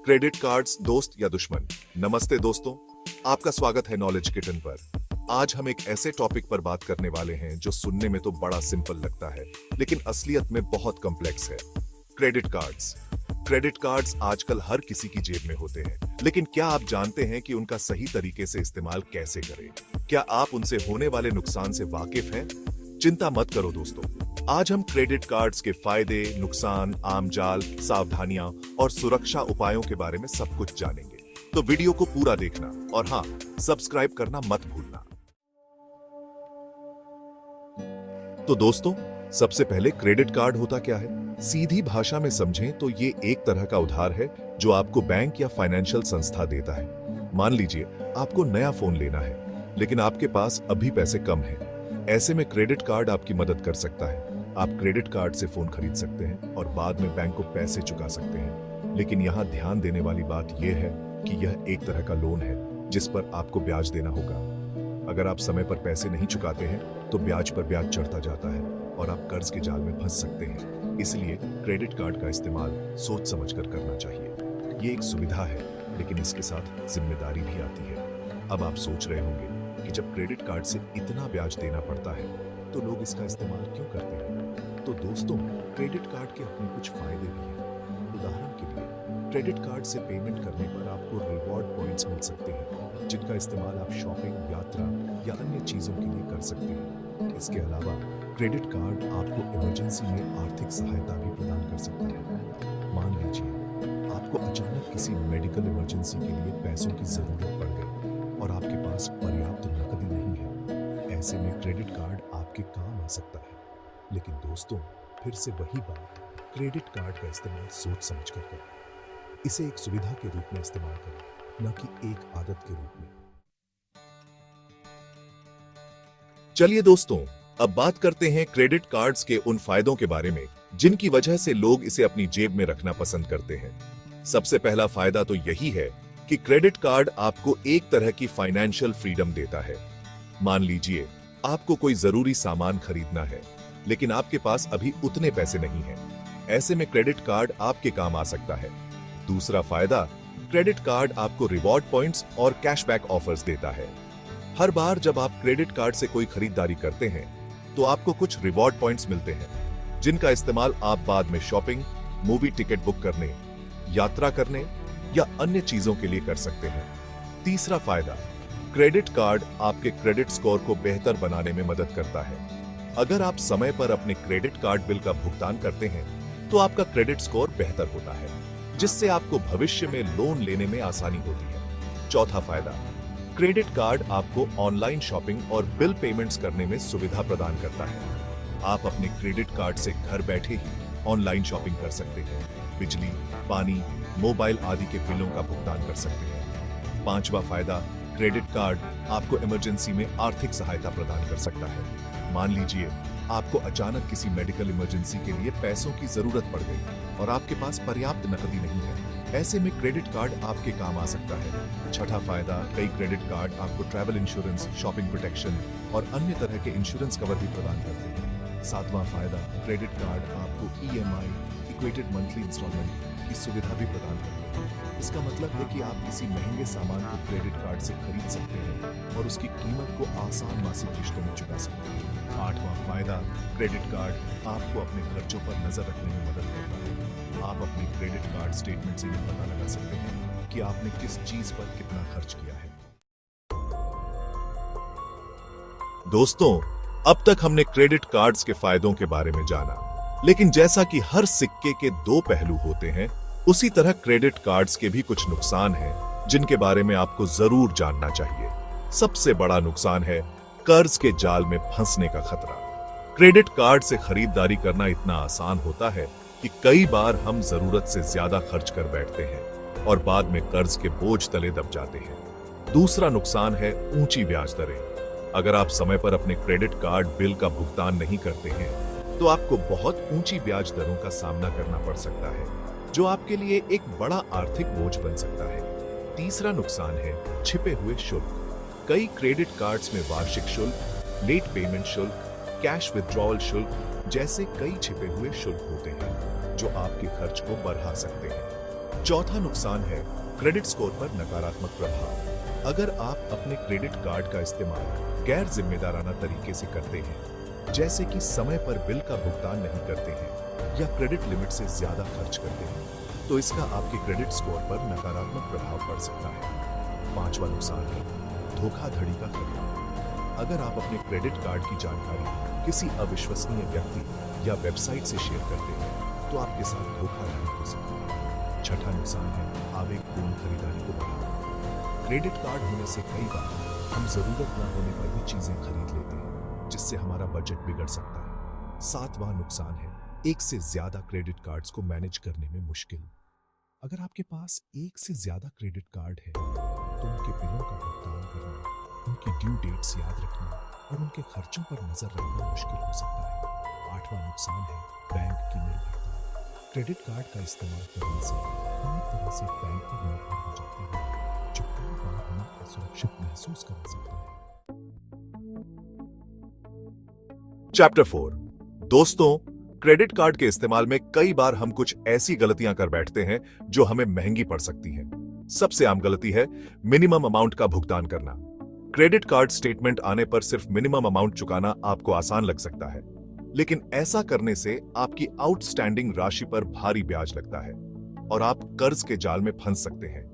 Credit cards दोस्त या दुश्मन। नमस्ते दोस्तों, आपका स्वागत है नॉलेज किचन पर। आज हम एक ऐसे टॉपिक पर बात करने वाले हैं जो सुनने में तो बड़ा सिंपल लगता है, लेकिन असलियत में बहुत कॉम्प्लेक्स है। Credit cards. क्रेडिट कार्ड्स आजकल हर किसी की जेब में होते हैं, लेकिन क्या आप जानते हैं कि उनका सही तरीके से इस्तेमाल कैसे करें? क्या आप उनसे होने वाले नुकसान से वाकिफ हैं? चिंता मत करो दोस्तों, आज हम क्रेडिट कार्ड्स के फायदे, नुकसान, आम जाल, सावधानियां और सुरक्षा उपायों के बारे में सब कुछ जानेंगे। तो वीडियो को पूरा देखना और हाँ, सब्सक्राइब करना मत भूलना। तो दोस्तों, सबसे पहले क्रेडिट कार्ड होता क्या है? सीधी भाषा में समझें तो ये एक तरह का उधार है जो आपको बैंक या फाइनेंशियल संस्था देता है। मान लीजिए आपको नया फोन लेना है, लेकिन आपके पास अभी पैसे कम हैं। ऐसे में क्रेडिट कार्ड आपकी मदद कर सकता है। आप क्रेडिट कार्ड से फोन खरीद सकते हैं और बाद में बैंक को पैसे चुका सकते हैं। लेकिन यहाँ ध्यान देने वाली बात यह है कि यह एक तरह का लोन है जिस पर आपको ब्याज देना होगा। अगर आप समय पर पैसे नहीं चुकाते हैं तो ब्याज पर ब्याज चढ़ता जाता है और आप कर्ज के जाल में फंस सकते हैं। इसलिए क्रेडिट कार्ड का इस्तेमाल सोच समझकर करना चाहिए। ये एक सुविधा है, लेकिन इसके साथ जिम्मेदारी भी आती है। अब आप सोच रहे होंगे कि जब क्रेडिट कार्ड से इतना ब्याज देना पड़ता है तो लोग इसका इस्तेमाल क्यों करते हैं? तो दोस्तों, क्रेडिट कार्ड के अपने कुछ फायदे भी हैं। उदाहरण के लिए, क्रेडिट कार्ड से पेमेंट करने पर आपको रिवॉर्ड पॉइंट्स मिल सकते हैं, जिनका इस्तेमाल आप शॉपिंग, यात्रा या अन्य चीजों के लिए कर सकते हैं। इसके अलावा क्रेडिट कार्ड आपको इमरजेंसी में आर्थिक सहायता भी प्रदान कर सकता है। मान लीजिए आपको अचानक किसी मेडिकल इमरजेंसी के लिए पैसों की जरूरत पड़ गई और आपके पास पर्याप्त नकदी नहीं है। ऐसे में क्रेडिट कार्ड आपके काम आ सकता है। लेकिन दोस्तों, फिर से वही बात, क्रेडिट कार्ड का इस्तेमाल सोच समझकर करें। इसे एक सुविधा के रूप में इस्तेमाल करें, न कि एक आदत के रूप में। चलिए दोस्तों, अब बात करते हैं क्रेडिट कार्ड्स के उन फायदों के बारे में जिनकी वजह से लोग इसे अपनी जेब में रखना पसंद करते हैं। सबसे पहला फायदा तो यही है कि क्रेडिट कार्ड आपको एक तरह की फाइनेंशियल फ्रीडम देता है। मान लीजिए आपको कोई जरूरी सामान खरीदना है, लेकिन आपके पास अभी उतने पैसे नहीं हैं। ऐसे में क्रेडिट कार्ड आपके काम आ सकता है। दूसरा फायदा, क्रेडिट कार्ड आपको रिवॉर्ड पॉइंट्स और कैशबैक ऑफर्स देता है। हर बार जब आप क्रेडिट कार्ड से कोई खरीदारी करते हैं तो आपको कुछ रिवॉर्ड पॉइंट्स मिलते हैं, जिनका इस्तेमाल आप बाद में शॉपिंग, मूवी टिकट बुक करने, यात्रा करने या अन्य चीजों के लिए कर सकते हैं। तीसरा फायदा, क्रेडिट कार्ड आपके क्रेडिट स्कोर को बेहतर बनाने में मदद करता है। अगर आप समय पर अपने क्रेडिट कार्ड बिल का भुगतान करते हैं तो आपका क्रेडिट स्कोर बेहतर होता है, जिससे आपको भविष्य में लोन लेने में आसानी होती है। चौथा फायदा, क्रेडिट कार्ड आपको ऑनलाइन शॉपिंग और बिल पेमेंट्स करने में सुविधा प्रदान करता है। आप अपने क्रेडिट कार्ड से घर बैठे ही ऑनलाइन शॉपिंग कर सकते हैं, बिजली, पानी, मोबाइल आदि के बिलों का भुगतान कर सकते हैं। पांचवा फायदा, क्रेडिट कार्ड आपको इमरजेंसी में आर्थिक सहायता प्रदान कर सकता है। मान लीजिए आपको अचानक किसी मेडिकल इमरजेंसी के लिए पैसों की जरूरत पड़ गई और आपके पास पर्याप्त नकदी नहीं है। ऐसे में क्रेडिट कार्ड आपके काम आ सकता है। छठा फायदा, कई क्रेडिट कार्ड आपको ट्रैवल इंश्योरेंस, शॉपिंग प्रोटेक्शन और अन्य तरह के इंश्योरेंस कवर भी प्रदान करते हैं। सातवां फायदा, क्रेडिट कार्ड आपको EMI, इक्वेटेड मंथली इंस्टॉलमेंट की सुविधा भी प्रदान करते हैं। इसका मतलब है कि आप किसी महंगे सामान को क्रेडिट कार्ड से खरीद सकते हैं और उसकी कीमत को आसान मासिक किश्तों में चुका सकते हैं। आठवां फायदा, क्रेडिट कार्ड आपको अपने खर्चों पर नजर रखने में मदद करता है। आप अपनी क्रेडिट कार्ड स्टेटमेंट से ये पता लगा सकते हैं कि आपने किस चीज पर कितना खर्च किया है। दोस्तों, अब तक हमने क्रेडिट कार्ड्स के फायदों के बारे में जाना, लेकिन जैसा कि हर सिक्के के दो पहलू होते हैं, उसी तरह क्रेडिट कार्ड्स के भी कुछ नुकसान हैं जिनके बारे में आपको जरूर जानना चाहिए। सबसे बड़ा नुकसान है कर्ज के जाल में फंसने का खतरा। क्रेडिट कार्ड से खरीदारी करना इतना आसान होता है कि कई बार हम जरूरत से ज्यादा खर्च कर बैठते हैं और बाद में कर्ज के बोझ तले दब जाते हैं। दूसरा नुकसान है ऊंची ब्याज दरें। अगर आप समय पर अपने क्रेडिट कार्ड बिल का भुगतान नहीं करते हैं तो आपको बहुत ऊंची ब्याज दरों का सामना करना पड़ सकता है, जो आपके लिए एक बड़ा आर्थिक बोझ बन सकता है। तीसरा नुकसान है छिपे हुए शुल्क। कई क्रेडिट कार्ड्स में वार्षिक शुल्क, लेट पेमेंट शुल्क, कैश विथड्रॉवल शुल्क जैसे कई छिपे हुए शुल्क होते हैं जो आपके खर्च को बढ़ा सकते हैं। चौथा नुकसान है क्रेडिट स्कोर पर नकारात्मक प्रभाव। अगर आप अपने क्रेडिट कार्ड का इस्तेमाल गैर जिम्मेदाराना तरीके से करते हैं, जैसे कि समय पर बिल का भुगतान नहीं करते हैं या क्रेडिट लिमिट से ज्यादा खर्च करते हैं, तो इसका आपके क्रेडिट स्कोर पर नकारात्मक प्रभाव पड़ सकता है। पांचवा नुकसान है धोखाधड़ी का खतरा। अगर आप अपने क्रेडिट कार्ड की जानकारी किसी अविश्वसनीय व्यक्ति या वेबसाइट से शेयर करते हैं, तो आपके साथ धोखाधड़ी हो सकती है। छठा नुकसान है आवेगपूर्ण खरीदारी को बढ़ाना। क्रेडिट कार्ड होने से कई बार हम जरूरत न होने पर भी चीजें खरीद लेते हैं, जिससे हमारा बजट बिगड़ सकता है। सातवां नुकसान है एक से ज्यादा क्रेडिट कार्ड्स को मैनेज करने में मुश्किल। अगर आपके पास एक से ज्यादा क्रेडिट कार्ड है, तो उनके बिलों का भुगतान करना, उनकी ड्यू डेट्स याद रखना और उनके खर्चों पर नजर रखना मुश्किल हो सकता है। आठवां नुकसान है बैंक की निर्भरता। क्रेडिट कार्ड का इस्तेमाल करने से हम एक तरह से बैंक पर निर्भर हो जाते हैं, जो कई बार हमें असुरक्षित महसूस करा सकता है। चैप्टर 4। दोस्तों, क्रेडिट कार्ड के इस्तेमाल में कई बार हम कुछ ऐसी गलतियां कर बैठते हैं जो हमें महंगी पड़ सकती हैं। सबसे आम गलती है मिनिमम अमाउंट का भुगतान करना। क्रेडिट कार्ड स्टेटमेंट आने पर सिर्फ मिनिमम अमाउंट चुकाना आपको आसान लग सकता है, लेकिन ऐसा करने से आपकी आउटस्टैंडिंग राशि पर भारी ब्याज लगता है और आप कर्ज के जाल में फंस सकते हैं।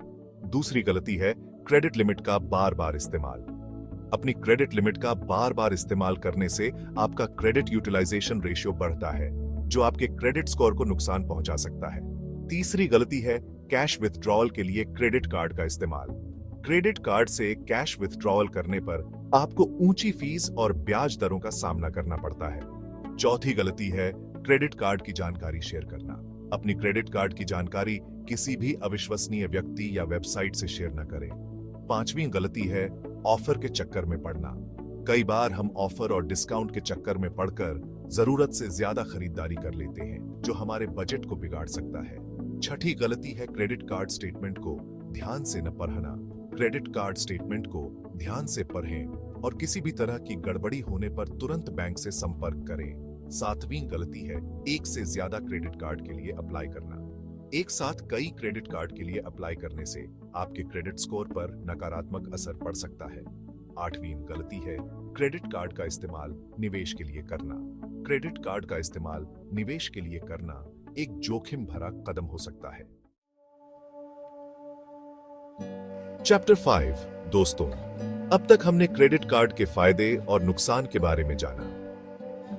दूसरी गलती है क्रेडिट लिमिट का बार बार इस्तेमाल। अपनी क्रेडिट लिमिट का बार बार इस्तेमाल करने से आपका क्रेडिट यूटिलाइजेशन रेशियो बढ़ता है, जो आपके क्रेडिट स्कोर को नुकसान पहुंचा सकता है। तीसरी गलती है कैश विथड्रॉल के लिए क्रेडिट कार्ड का इस्तेमाल। क्रेडिट कार्ड से कैश विथड्रॉल करने पर आपको ऊंची फीस और ब्याज दरों का सामना करना पड़ता है। चौथी गलती है क्रेडिट कार्ड की जानकारी शेयर करना। अपनी क्रेडिट कार्ड की जानकारी किसी भी अविश्वसनीय व्यक्ति या वेबसाइट से शेयर न करें। पांचवी गलती है ऑफर के चक्कर में पड़ना। कई बार हम ऑफर और डिस्काउंट के चक्कर में पड़कर जरूरत से ज्यादा खरीदारी कर लेते हैं, जो हमारे बजट को बिगाड़ सकता है। छठी गलती है क्रेडिट कार्ड स्टेटमेंट को ध्यान से न पढ़ना। क्रेडिट कार्ड स्टेटमेंट को ध्यान से पढ़ें और किसी भी तरह की गड़बड़ी होने पर तुरंत बैंक से संपर्क करें। सातवीं गलती है एक से ज्यादा क्रेडिट कार्ड के लिए अप्लाई करना। एक साथ कई क्रेडिट कार्ड के लिए अप्लाई करने से आपके क्रेडिट स्कोर पर नकारात्मक असर पड़ सकता है। आठवीं गलती है क्रेडिट कार्ड का इस्तेमाल निवेश के लिए करना। क्रेडिट कार्ड का इस्तेमाल निवेश के लिए करना एक जोखिम भरा कदम हो सकता है। चैप्टर 5। दोस्तों, अब तक हमने क्रेडिट कार्ड के फायदे और नुकसान के बारे में जाना।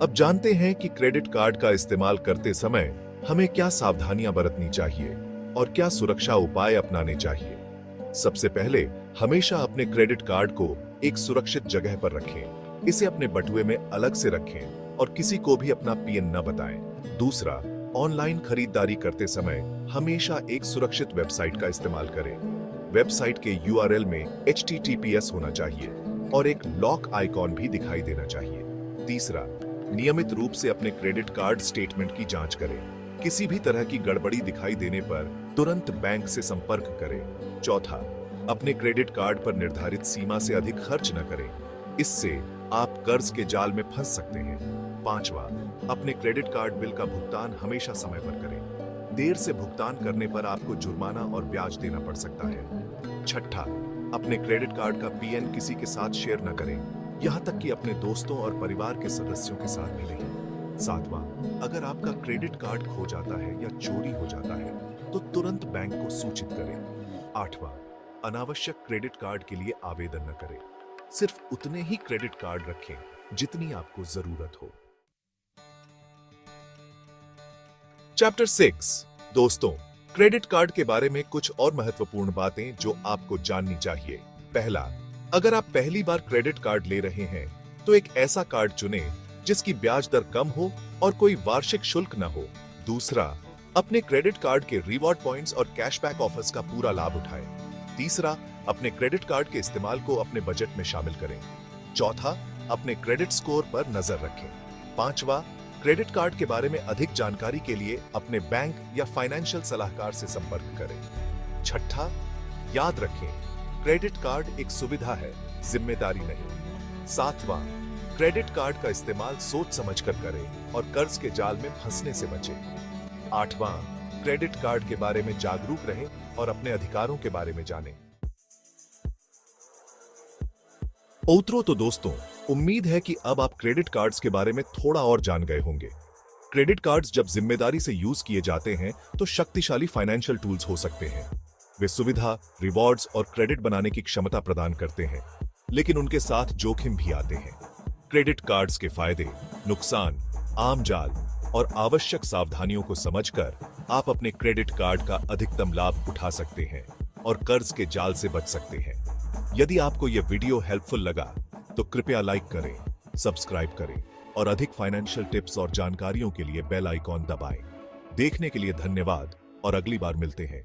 अब जानते हैं कि क्रेडिट कार्ड का इस्तेमाल करते समय हमें क्या सावधानियां बरतनी चाहिए और क्या सुरक्षा उपाय अपनाने चाहिए। सबसे पहले हमेशा अपने क्रेडिट कार्ड को एक सुरक्षित जगह पर रखें। इसे अपने बटुए में अलग से रखें और किसी को भी अपना पिन न बताएं। दूसरा, ऑनलाइन खरीदारी करते समय हमेशा एक सुरक्षित वेबसाइट का इस्तेमाल करें। वेबसाइट के URL में HTTPS होना चाहिए और एक लॉक आइकॉन भी दिखाई देना चाहिए। तीसरा, नियमित रूप से अपने क्रेडिट कार्ड स्टेटमेंट की जांच करें। किसी भी तरह की गड़बड़ी दिखाई देने पर तुरंत बैंक से संपर्क करें। चौथा, अपने क्रेडिट कार्ड पर निर्धारित सीमा से अधिक खर्च न करें, इससे आप कर्ज के जाल में फंस सकते हैं। पांचवा, अपने क्रेडिट कार्ड बिल का भुगतान हमेशा समय पर करें। देर से भुगतान करने पर आपको जुर्माना और ब्याज देना पड़ सकता है। छठा, अपने क्रेडिट कार्ड का PN किसी के साथ शेयर न करें, यहां तक कि अपने दोस्तों और परिवार के सदस्यों के साथ भी नहीं। सातवां, अगर आपका क्रेडिट कार्ड खो जाता है या चोरी हो जाता है, तो तुरंत बैंक को सूचित करें। आठवां, अनावश्यक क्रेडिट कार्ड के लिए आवेदन न करें। सिर्फ उतने ही क्रेडिट कार्ड रखें जितनी आपको जरूरत हो। चैप्टर 6। दोस्तों, क्रेडिट कार्ड के बारे में कुछ और महत्वपूर्ण बातें जो आपको जाननी चाहिए। पहला, अगर आप पहली बार क्रेडिट कार्ड ले रहे हैं, तो एक ऐसा कार्ड चुनें जिसकी ब्याज दर कम हो और कोई वार्षिक शुल्क न हो। दूसरा, अपने क्रेडिट कार्ड के रिवॉर्ड पॉइंट्स और कैशबैक ऑफर्स का पूरा लाभ उठाएं। तीसरा, अपने क्रेडिट कार्ड के इस्तेमाल को अपने बजट में शामिल करें। चौथा, अपने क्रेडिट स्कोर पर नजर रखें। पांचवा, क्रेडिट कार्ड के बारे में अधिक जानकारी के लिए अपने बैंक या फाइनेंशियल सलाहकार से संपर्क करें। छठा, याद रखें, क्रेडिट कार्ड एक सुविधा है, जिम्मेदारी नहीं। सातवां, क्रेडिट कार्ड का इस्तेमाल सोच समझकर करें और कर्ज के जाल में फंसने से बचें। आठवां, क्रेडिट कार्ड के बारे में जागरूक रहें और अपने अधिकारों के बारे में जानें। तो दोस्तों, उम्मीद है कि अब आप क्रेडिट कार्ड्स के बारे में थोड़ा और जान गए होंगे। क्रेडिट कार्ड्स जब जिम्मेदारी से यूज किए जाते हैं तो शक्तिशाली फाइनेंशियल टूल्स हो सकते हैं। वे सुविधा, रिवॉर्ड्स और क्रेडिट बनाने की क्षमता प्रदान करते हैं, लेकिन उनके साथ जोखिम भी आते हैं। क्रेडिट कार्ड्स के फायदे, नुकसान, आम जाल और आवश्यक सावधानियों को समझकर आप अपने क्रेडिट कार्ड का अधिकतम लाभ उठा सकते हैं और कर्ज के जाल से बच सकते हैं। यदि आपको यह वीडियो हेल्पफुल लगा तो कृपया लाइक करें, सब्सक्राइब करें और अधिक फाइनेंशियल टिप्स और जानकारियों के लिए बेल आइकॉन दबाएं। देखने के लिए धन्यवाद और अगली बार मिलते हैं।